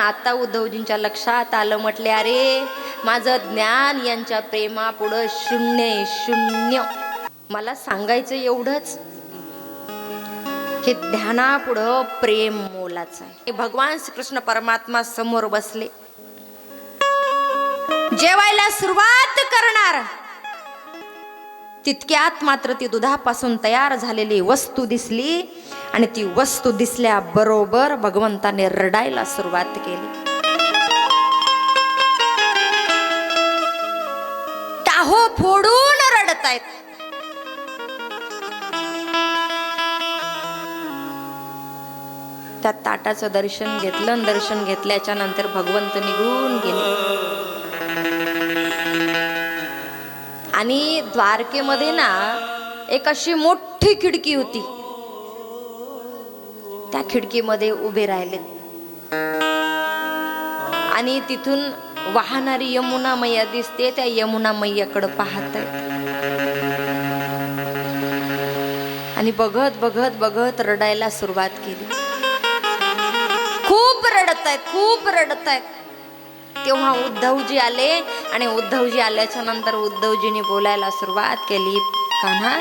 आता उद्धवजींच्या लक्षात आलं. म्हटले अरे माझं ज्ञान यांच्या प्रेमापुढं शून्य आहे, शून्य. मला सांगायचं एवढंच की ध्यानापुढं प्रेम मोलाचं आहे. भगवान श्रीकृष्ण परमात्मा समोर बसले, जेवायला सुरुवात करणार तितक्यात मात्र ती दुधापासून तयार झालेली वस्तू दिसली आणि ती वस्तू दिसल्या बरोबर भगवंताने रडायला सुरुवात केली. टाहो फोडून रडतायत. त्या ताटाचं दर्शन घेतलं. दर्शन घेतल्याच्या नंतर भगवंत निघून गेले. आणि द्वारकेमध्ये ना एक अशी मोठी खिडकी होती. त्या खिडकीमध्ये उभे राहिले आणि तिथून वाहणारी यमुना मैया दिसते. त्या यमुना मैयाकडे पाहत आहेत आणि बघत बघत बघत रडायला सुरुवात केली. खूप रडत आहेत, खूप रडत आहेत. तेव्हा उद्धवजी आले आणि उद्धवजी आल्याच्या नंतर उद्धवजीने बोलायला सुरुवात केली. कान्हा,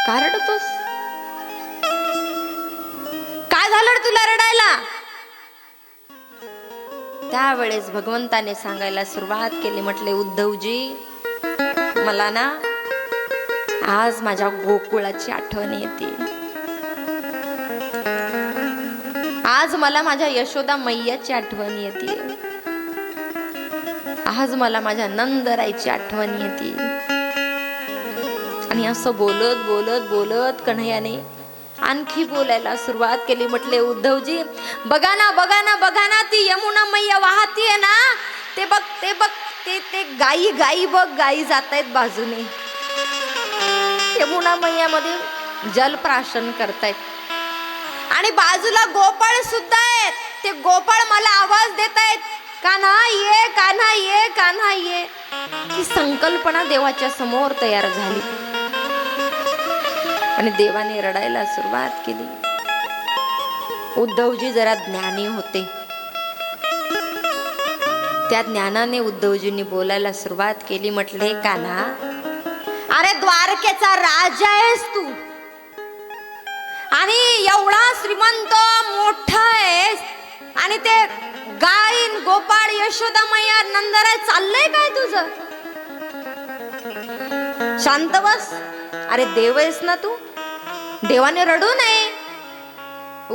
का रडतोस? काय झालं तुला रडायला? त्यावेळेस भगवंताने सांगायला सुरुवात केली. म्हटले उद्धवजी, मला ना आज माझ्या गोकुळाची आठवण येते. आज मला माझ्या यशोदा मैयाची आठवण येते. आज मला माझ्या नंदराईची आठवण येते. आणि असं बोलत बोलत बोलत कन्हैयाने आणखी बोलायला सुरुवात केली. म्हटले उद्धवजी, बघा ना बघा ना बघा ना, ती यमुना मैया वाहतीये ना, ते बघ ते बघ, ते गाई गाई बघ, गाई जात आहेत बाजूने. यमुना मैयामध्ये जलप्राशन करतायत आणि बाजूला गोपाळ सुद्धा आहेत. ते गोपाळ मला आवाज देत आहेत, कान्हा ये, कान्हा ये, कान्हा ये. ही संकल्पना देवाच्या समोर तयार झाली आणि देवाने रडायला सुरुवात केली. उद्धवजी जरा ज्ञानी होते. त्या ज्ञानाने उद्धवजींनी बोलायला सुरुवात केली. म्हटले कान्हा, अरे द्वारकेचा राजा आहेस तू आणि एवढा श्रीमंत मोठा आहेस आणि ते गायीन गोपाळ यशोदा मैया नंदराय चाललंय काय तुझं? शांत बस. अरे देव आहेस ना तू, देवाने रडू नये.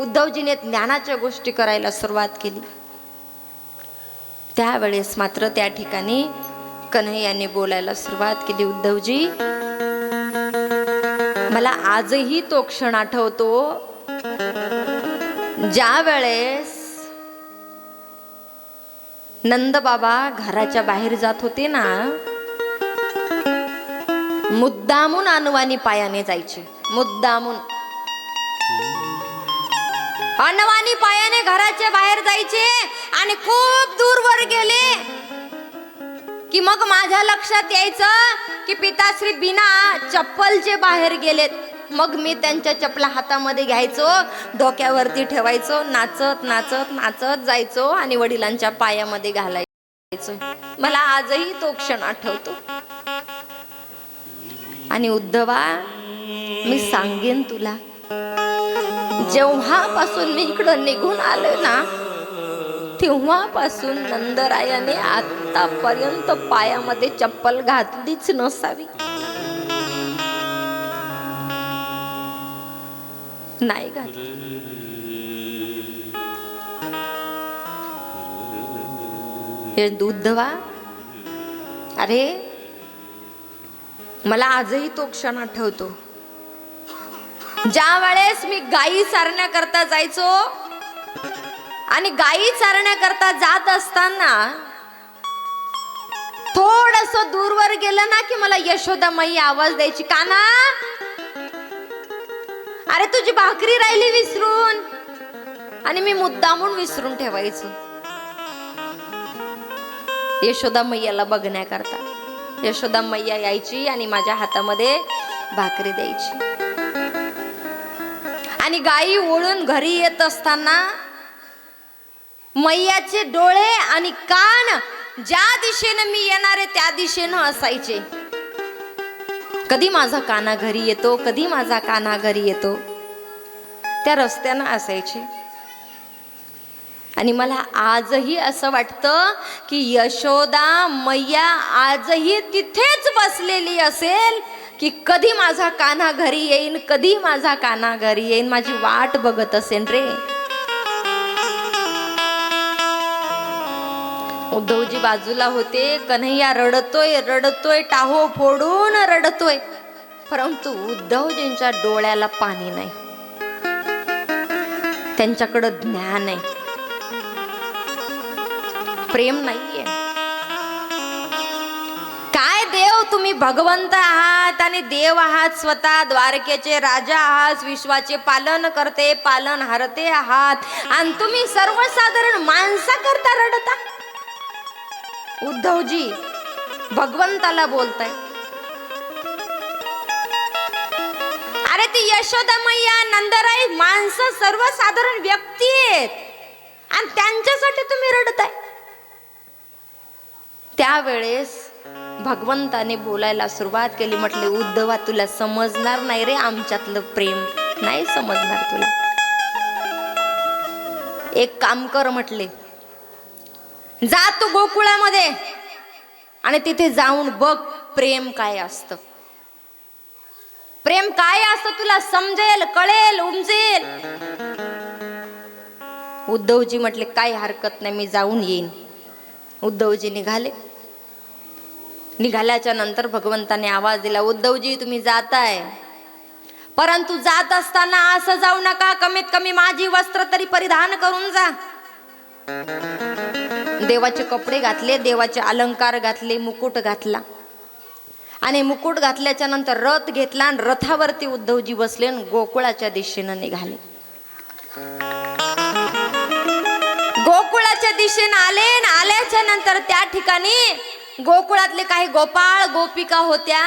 उद्धवजीने ज्ञानाच्या गोष्टी करायला सुरुवात केली. त्यावेळेस मात्र त्या ठिकाणी कन्हैयाने बोलायला सुरुवात केली. उद्धवजी, मला आजही तो क्षण आठवतो ज्या वेळेस नंद बाबा घराच्या बाहेर जात होते ना, मुद्दामून अनवाणी पायाने जायचे. मुद्दामून अनवाणी पायाने घराच्या बाहेर जायचे आणि खूप दूरवर गेले की मग माझ्या लक्षात यायचं की पिताश्री बिना चप्पलचे बाहेर गेलेत. मग मी त्यांच्या चपला हातामध्ये घ्यायचो, डोक्यावरती ठेवायचो, नाचत नाचत नाचत जायचो आणि वडिलांच्या पायामध्ये घालायचो. मला आजही तो क्षण आठवतो. आणि उद्धवा, मी सांगेन तुला, जेव्हापासून मी इकडं निघून आलो ना, तेव्हापासून नंदरायाने आतापर्यंत पायामध्ये चप्पल घातलीच नसावी. नाही घातली. उद्धवा, अरे मला आजही तो क्षण आठवतो ज्या वेळेस मी गायी चारण्याकरता जायचो आणि गायी चारण्याकरता जात असताना थोडस दूरवर गेलं ना की मला यशोदा मैया आवाज द्यायची, कान्हा, अरे तुझी भाकरी राहिली विसरून. आणि मी मुद्दामून विसरून ठेवायचो यशोदा मैयाला बघण्याकरता. यशोदा मैया यायची आणि माझ्या हातामध्ये भाकरी द्यायची. आणि गायी ओळून घरी येत असताना मैयाचे डोळे आणि कान ज्या दिशेनं मी येणार आहे त्या दिशेनं असायचे. कधी माझा काना घरी येतो, कधी माझा काना घरी येतो, त्या रस्त्यानं असायचे. आणि मला आजही असं वाटतं की यशोदा मैया आजही तिथेच बसलेली असेल की कधी माझा कान्हा घरी येईन, कधी माझा कान्हा घरी येईन, माझी वाट बघत असेल रे. उद्धवजी बाजूला होते. कन्हैया रडतोय रडतोय, टाहो फोडून रडतोय, परंतु उद्धवजींच्या डोळ्याला पाणी नाही, त्यांच्याकडं ज्ञान आहे, प्रेम नाहीये. काय देव तुम्ही भगवंत आहात आणि देव आहात, स्वतः द्वारकेचे राजा आहात, विश्वाचे पालन करते पालन हरते आहात, आणि तुम्ही सर्वसाधारण माणसा करता रडता. उद्धवजी भगवंताला बोलताय. अरे ती यशोदा मैया, नंदराई माणसं सर्वसाधारण व्यक्ती आहेत आणि त्यांच्यासाठी तुम्ही रडताय. त्यावेळेस भगवंताने बोलायला सुरुवात केली. म्हटले उद्धवा तुला समजणार नाही रे आमच्यातलं प्रेम, नाही समजणार तुला. एक काम कर म्हटले, जा तू गोकुळामध्ये आणि तिथे जाऊन बघ प्रेम काय असतं. प्रेम काय असतं तुला समजेल, कळेल, उमजेल. उद्धवजी म्हटले काय हरकत नाही, मी जाऊन येईन. उद्धवजी निघाले. निघाल्याच्या नंतर भगवंताने आवाज दिला, उद्धवजी तुम्ही जाताय, परंतु जात असताना असं जाऊ नका, कमीत कमी माझी वस्त्र तरी परिधान करून जा. देवाचे कपडे घातले, देवाचे अलंकार घातले, मुकुट घातला आणि मुकुट घातल्याच्या नंतर रथ घेतला आणि रथावरती उद्धवजी बसले आणि गोकुळाच्या दिशेनं निघाले. गोकुळाच्या दिशेनं आले. आल्याच्या नंतर त्या ठिकाणी गोकुळातले काही गोपाळ गोपिका होत्या.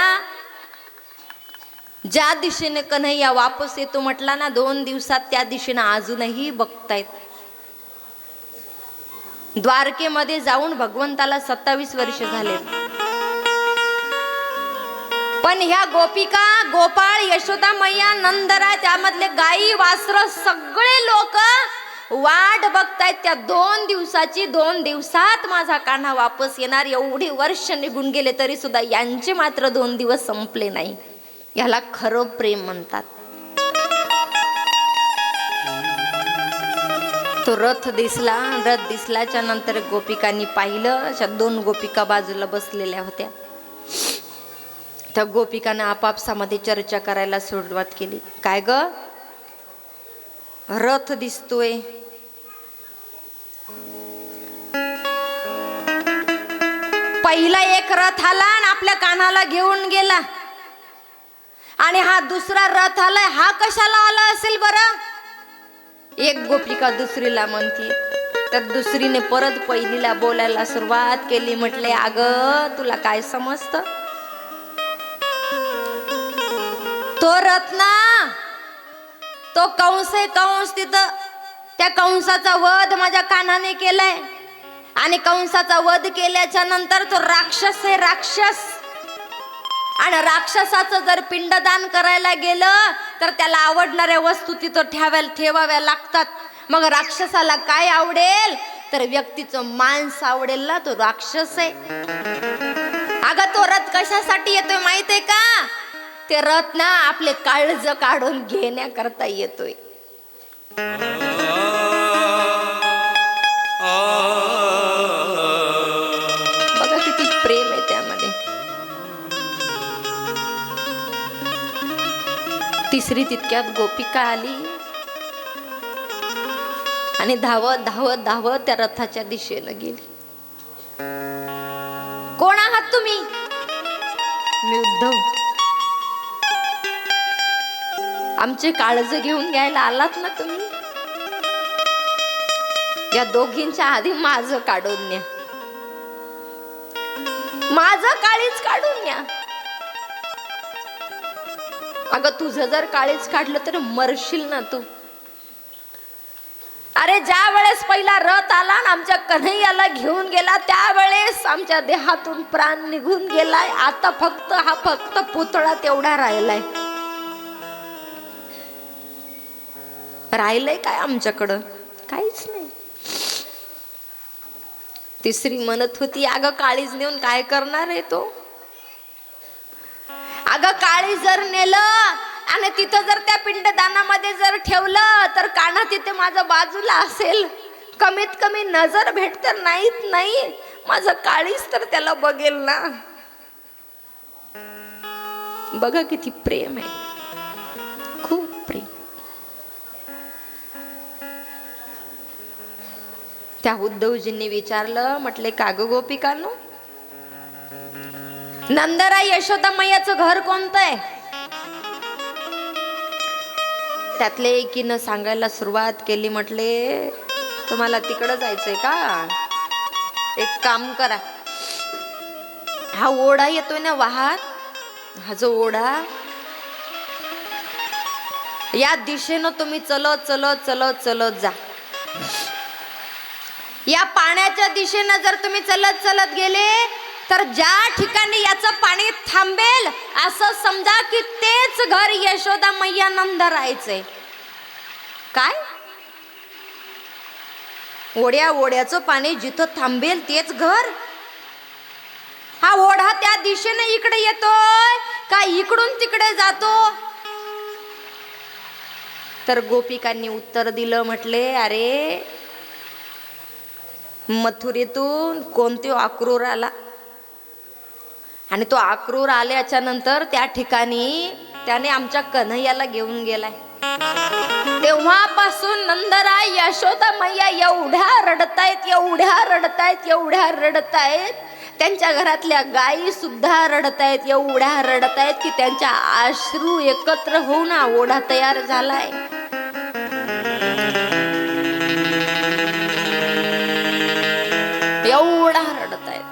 ज्या दिशेने कन्हैया वापस येतो म्हटला ना 2 दिवसात, त्या दिशेनं अजूनही बघतायत. द्वारकेमध्ये जाऊन भगवंताला 27 वर्ष झाले, पण ह्या गोपिका गोपाळ यशोदा मैया नंदरा त्यामधले गाई वासर सगळे लोक वाट बघतायत त्या 2 दिवसाची. 2 दिवसात माझा कान्हा वापस येणार. एवढी वर्ष निघून गेले तरी सुद्धा यांचे मात्र 2 दिवस संपले नाही. याला खरं प्रेम म्हणतात. तो रथ दिसला. रथ दिसल्याच्या नंतर गोपिकांनी पाहिलं, अशा 2 गोपिका बाजूला बसलेल्या होत्या. त्या गोपिकांना आपापसामध्ये चर्चा करायला सुरुवात केली. काय ग, रथ दिसतोय, पहिला एक रथ आला आणि आपल्या कान्हाला घेऊन गेला, आणि हा दुसरा रथ आलाय, हा कशाला आला असेल बरं? एक गोपिका दुसरीला म्हणते. तर दुसरीने परत पहिलीला बोलायला सुरुवात केली. म्हटले अगं तुला काय समजतं? तो रथ ना, तो कंस आहे, कंस. तिथं त्या कंसाचा वध माझ्या कान्हाने केलाय, आणि कंसाचा वध केल्याच्या नंतर तो राक्षस आहे, राक्षस. आणि राक्षसाचं जर पिंडदान करायला गेलं तर त्याला आवडणाऱ्या वस्तू तिथं ठेवाव्या लागतात. मग राक्षसाला काय आवडेल? तर व्यक्तीचं मांस आवडेल ना, तो राक्षस आहे. अगं तो रथ कशासाठी येतोय माहित आहे का? ते रथ ना आपले काळज काढून घेण्याकरता येतोय. बघा किती प्रेम आहे त्यामध्ये. तिसरी तितक्यात गोपिका आली आणि धावत धावत धावत त्या रथाच्या दिशेनं गेली. कोण आहात तुम्ही? मी उद्धव. आमचे काळज घेऊन घ्यायला आलात ना तुम्ही? या दोघींच्या आधी माझं काढून न्या, माझं काळीच काढून न्या. अगं तुझं जर काळीच काढलं तर मरशील ना तू. अरे ज्या वेळेस पहिला रथ आला आणि आमच्या कन्हैयाला घेऊन गेला त्यावेळेस आमच्या देहातून प्राण निघून गेलाय. आता फक्त पुतळा तेवढा राहिलाय. राहिलंय काय आमच्याकडं? काहीच नाही. तिसरी म्हणत होती, अगं काळीज नेऊन काय करणार आहे तो? अगं काळीज जर नेलं आणि तिथं जर त्या पिंडदानामध्ये जर ठेवलं तर कान्हा तिथे माझ्या बाजूला असेल, कमीत कमी नजर भेट तर नाही माझं काळीज तर त्याला बघेल ना. बघा किती प्रेम आहे, खूप प्रेम. त्या उद्धवजींनी विचारलं, म्हटले का ग गोपिकांनो, नंदराय यशोदा मैयाचं घर कोणतं आहे? त्यातले एकीनं सांगायला सुरुवात केली, म्हटले तुम्हाला तिकडं जायचंय का? एक काम करा, हा ओढा येतोय ना वाहत, हा जो ओढा, या दिशेनं तुम्ही चलत चलत चलत चलत जा. या पाण्याच्या दिशेनं जर तुम्ही चलत चलत गेले तर ज्या ठिकाणी याचं पाणी थांबेल असं समजा की तेच घर यशोदा मैया नंदरायचंय. काय? ओढ्याचं पाणी जिथं थांबेल तेच घर? हा ओढा त्या दिशेने इकडे येतोय का इकडून तिकडे जातो? तर गोपिकांनी उत्तर दिलं, म्हटले अरे मथुरेतून कोणते अक्रूर आला आणि तो अक्रूर आल्याच्या नंतर त्या ठिकाणी त्याने आमच्या कन्हैयाला घेऊन गेलाय. तेव्हापासून नंदराय यशोदा मैया एवढ्या रडतायत, त्यांच्या घरातल्या गायी सुद्धा रडतायत, एवढ्या रडतायत की त्यांच्या अश्रू एकत्र होऊन ओढा तयार झालाय. एवढा रडतायत.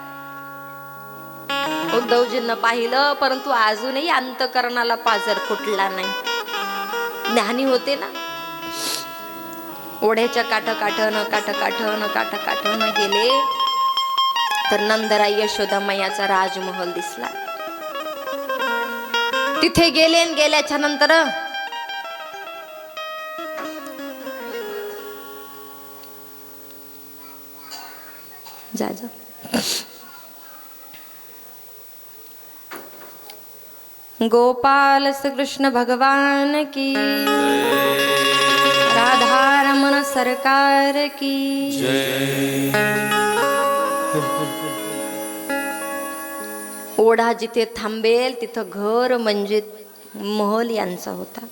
उद्धवजींना पाहिलं परंतु अजूनही अंतकरणाला पाझर फुटला नाही. ज्ञानी होते ना. ओढ्याच्या काठ गेले तर नंदराय यशोदा मैयाचा राजमहल दिसला. तिथे गेले, गेल्याच्या नंतर जा गोपाल श्री कृष्ण भगवान की, राधा रमण सरकार की ओढा जिथे थांबेल तिथं घर म्हणजे महल यांचा होता.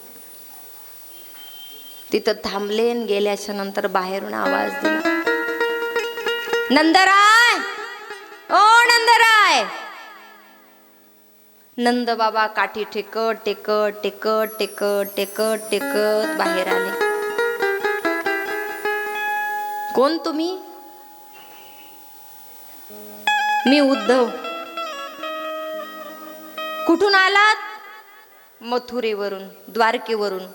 तिथं थांबले, गेल्याच्या नंतर बाहेरून आवाज दिला, नंदराय, ओ नंदराय. नंद बाबा काठी टेकत बाहेर आले. कोण तुम्ही? मी उद्धव. कुठून आलात? मथुरेवरून, द्वारकेवरून.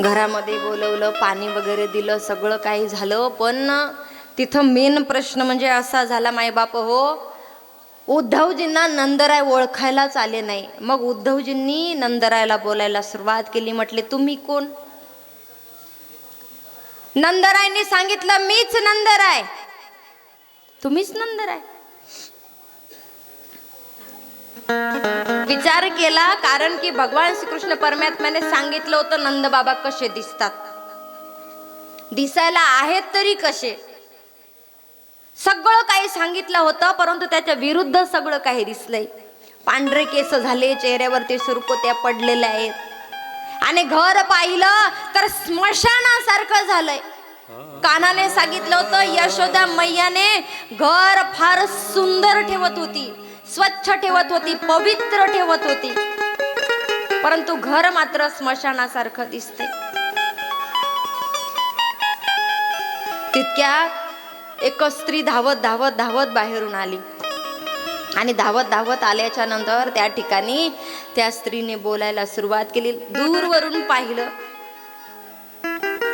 घरामध्ये बोलवलं, पाणी वगैरे दिलं, सगळं काही झालं, पण तिथं मेन प्रश्न म्हणजे असा झाला, मायबाप हो, उद्धवजींना नंदराय ओळखायलाच आले नाही. मग उद्धवजींनी नंदरायला बोलायला सुरुवात केली. म्हटले तुम्ही कोण? नंदरायने सांगितलं मीच नंदराय. तुम्हीच नंदराय? विचार केला, कारण की भगवान श्रीकृष्ण परमात्म्याने सांगितलं होतं नंद बाबा कसे दिसतात, दिसायला आहेत तरी कसे, सगळं काही सांगितलं होतं, परंतु त्याच्या विरुद्ध सगळं काही दिसलंय. पांढरे केस झाले, चेहऱ्यावरती सुरकुत्या पडलेल्या आहेत आणि घर पाहिलं तर स्मशानासारखं झालंय. कान्हाने सांगितलं होतं यशोदा मैयाने घर फार सुंदर ठेवत होती, स्वच्छ ठेवत होती, पवित्र ठेवत होती, परंतु घर मात्र स्मशानासारखं दिसते. तितक्यात एक स्त्री धावत बाहेरून आली आणि धावत आल्याच्या नंतर त्या ठिकाणी त्या स्त्रीने बोलायला सुरुवात केली. दूरवरून पाहिलं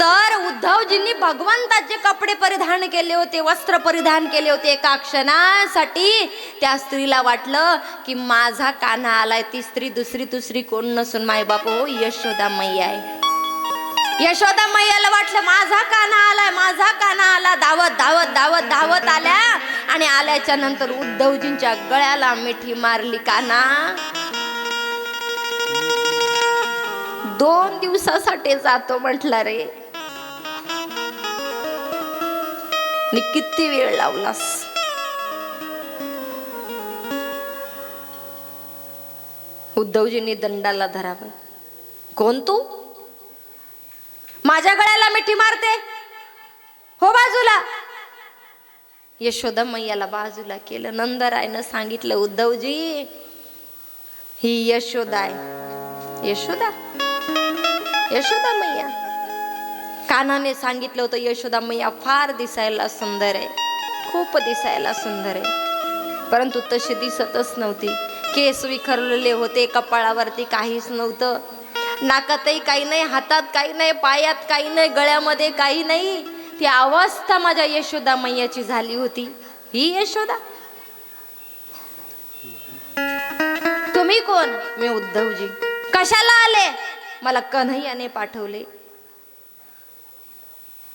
तर उद्धवजींनी भगवंताचे कपडे परिधान केले होते, वस्त्र परिधान केले होते. एका क्षणासाठी त्या स्त्रीला वाटलं की माझा कान्हा आलाय. ती स्त्री दुसरी कोण नसून मायबाप हो यशोदा मैया आहे. यशोदा मैयाला वाटलं माझा कान्हा आलाय, माझा कान्हा आला. धावत धावत धावत धावत आल्या आणि आल्याच्या नंतर उद्धवजींच्या गळ्याला मिठी मारली. कान्हा 2 दिवसासाठी जातो म्हटला रे. नि किती वेळ लावलास. उद्धवजींनी दंडाला धरावं. कोण तू? माझ्या गळ्याला मिठी मारते, हो बाजूला. यशोदा मैयाला बाजूला केलं. नंदरायनं सांगितलं उद्धवजी ही यशोदा आहे. यशोदा यशोदा मैया. कान्हाने सांगितलं होतं यशोदा मैया फार दिसायला सुंदर आहे, खूप दिसायला सुंदर आहे. परंतु तशी दिसतच नव्हती. केस विखरलेले होते, कपाळावरती काहीच नव्हतं, नाकातही काही नाही, हातात काही नाही, पायात काही नाही, गळ्यामध्ये काही नाही. ती अवस्था माझ्या यशोदा मैयाची झाली होती. ही यशोदा. तुम्ही कोण? मी उद्धवजी. कशाला आले? मला कन्हैयाने पाठवले.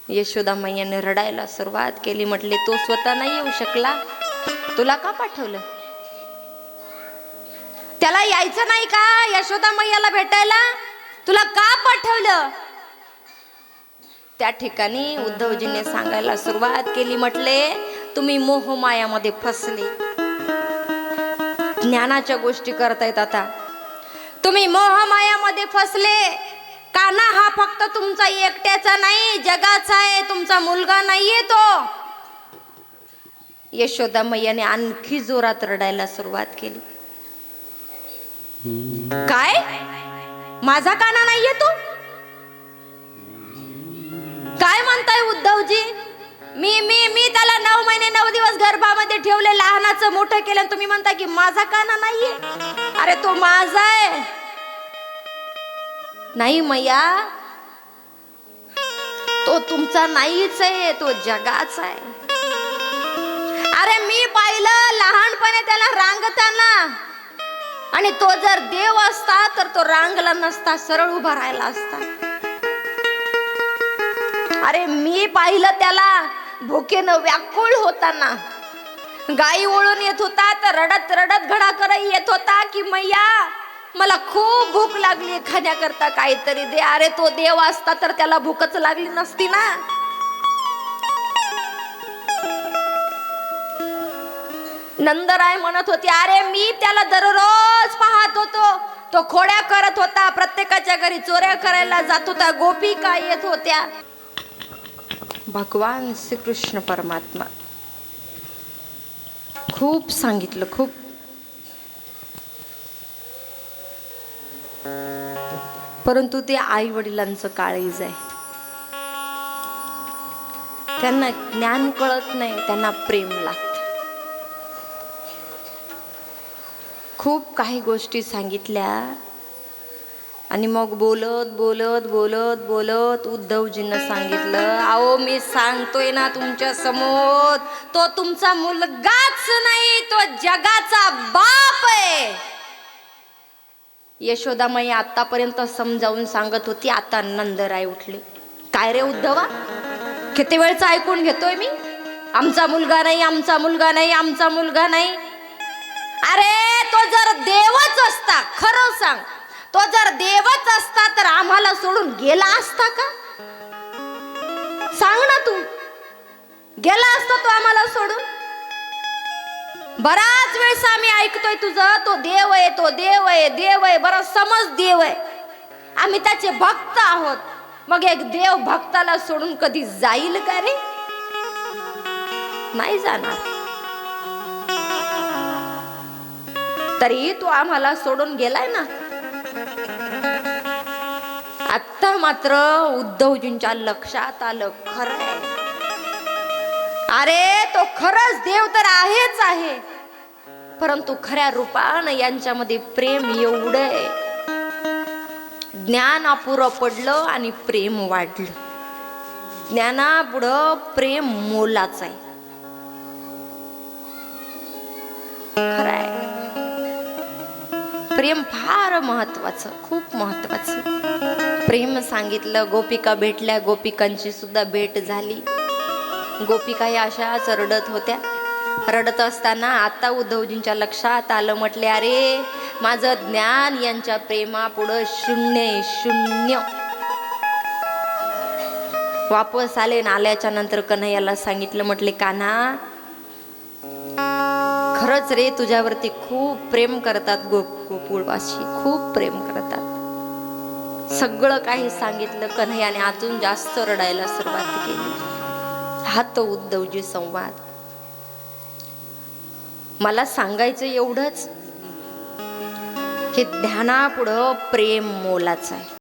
यशोदा मैयाने रडायला सुरुवात केली. म्हटले तो स्वतः नाही येऊ शकला, तुला का पाठवलं? त्याला यायचं नाही का यशोदा मैयाला भेटायला? तुला का पाठवलं? त्या ठिकाणी उद्धवजीने सांगायला सुरुवात केली. म्हटले तुम्ही मोहमायामध्ये फसले, ज्ञानाच्या गोष्टी करतायत आता. तुम्ही मोहमायामध्ये फसले. कान्हा हा फक्त तुमचा एकट्याचा नाही, जगाचा आहे, तुमचा मुलगा नाहीये तो. यशोदा मैयाने आणखी जोरात रडायला सुरुवात केली. काय? माझा कान्हा नाहीये तो? काय म्हणताय उद्धवजी? मी त्याला 9 महिने 9 दिवस गर्भामध्ये ठेवले, लहानाचं मोठं केलं, तुम्ही म्हणता की माझा कान्हा नाहीये? अरे तो माझा आहे. नाही मैया, तो तुमचा नाहीच आहे, तो जगाचा आहे. अरे मी पाहिलं लहानपणे त्याला रांगताना, आणि तो जर देव असता तर तो रांगला नसता, सरळ उभा राहिला असता. अरे मी पाहिलं त्याला भुकेनं व्याकुळ होताना, गाई ओळून येत होता तर रडत रडत घडा कराई येत होता की मैया मला खूप भूक लागली, खाण्याकरता काहीतरी दे. अरे तो देव असता तर त्याला भूकच लागली नसती ना. नंदराय म्हणत होते अरे मी त्याला दररोज पाहत होतो, तो खोड्या करत होता, प्रत्येकाच्या घरी चोऱ्या करायला जात होता, गोपिका येत होत्या. भगवान श्रीकृष्ण परमात्मा खूप सांगितलं, खूप. परंतु ते आई वडिलांचं काळीज आहे. त्यांना ज्ञान कळत नाही, त्यांना प्रेम लागतं. खूप काही गोष्टी सांगितल्या आणि मग बोलत बोलत बोलत बोलत उद्धवजींना सांगितलं अहो मी सांगतोय ना तुमच्या समोर, तो तुमचा मुलगाच नाही, तो जगाचा बाप आहे. यशोदामाई आतापर्यंत समजावून सांगत होती, आता नंदराय उठले. काय रे उद्धवा, किती वेळचं ऐकून घेतोय मी, आमचा मुलगा नाही, आमचा मुलगा नाही, आमचा मुलगा नाही. अरे तो जर देवच असता, खरं सांग, तो जर देवच असता तर आम्हाला सोडून गेला असता का? सांग ना तू, गेला असता तो आम्हाला सोडून? बराच वेळेस आम्ही ऐकतोय तुझं, तो देव आहे, तो देव आहे, देव आहे. बरं समज देव आहे, आम्ही त्याचे भक्त आहोत. मग एक देव भक्ताला सोडून कधी जाईल का रे? नाही जाणार. तरी तो आम्हाला सोडून गेलाय ना. आता मात्र उद्धवजींच्या लक्षात आलं, खरंय, अरे तो खरंच देव तर आहेच आहे, परंतु खऱ्या रूपानं यांच्यामध्ये प्रेम एवढं आहे. ज्ञान अपुरं पडलं आणि प्रेम वाढलं. ज्ञानापुढं प्रेम मोलाचं आहे. खरंय, प्रेम फार महत्वाचं, खूप महत्वाचं. प्रेम सांगितलं, गोपिका भेटल्या, गोपिकांची सुद्धा भेट झाली. गोपिका या अशाच रडत होत्या. रडत असताना आता उद्धवजींच्या लक्षात आलं. म्हटले, अरे माझं ज्ञान यांच्या प्रेमापुढं शून्य आहे, शून्य. वापस आले. आल्याच्या नंतर कन्हैयाला सांगितलं. म्हटले, कान्हा खरंच रे तुझ्यावरती खूप प्रेम करतात गोकुळवासी, खूप प्रेम करतात. सगळं काही सांगितलं. कन्हैयाने अजून जास्त रडायला सुरुवात केली. हा तो उद्धवजी संवाद. मला सांगायचं एवढंच की ध्यानापुढं प्रेम मोलाचं आहे.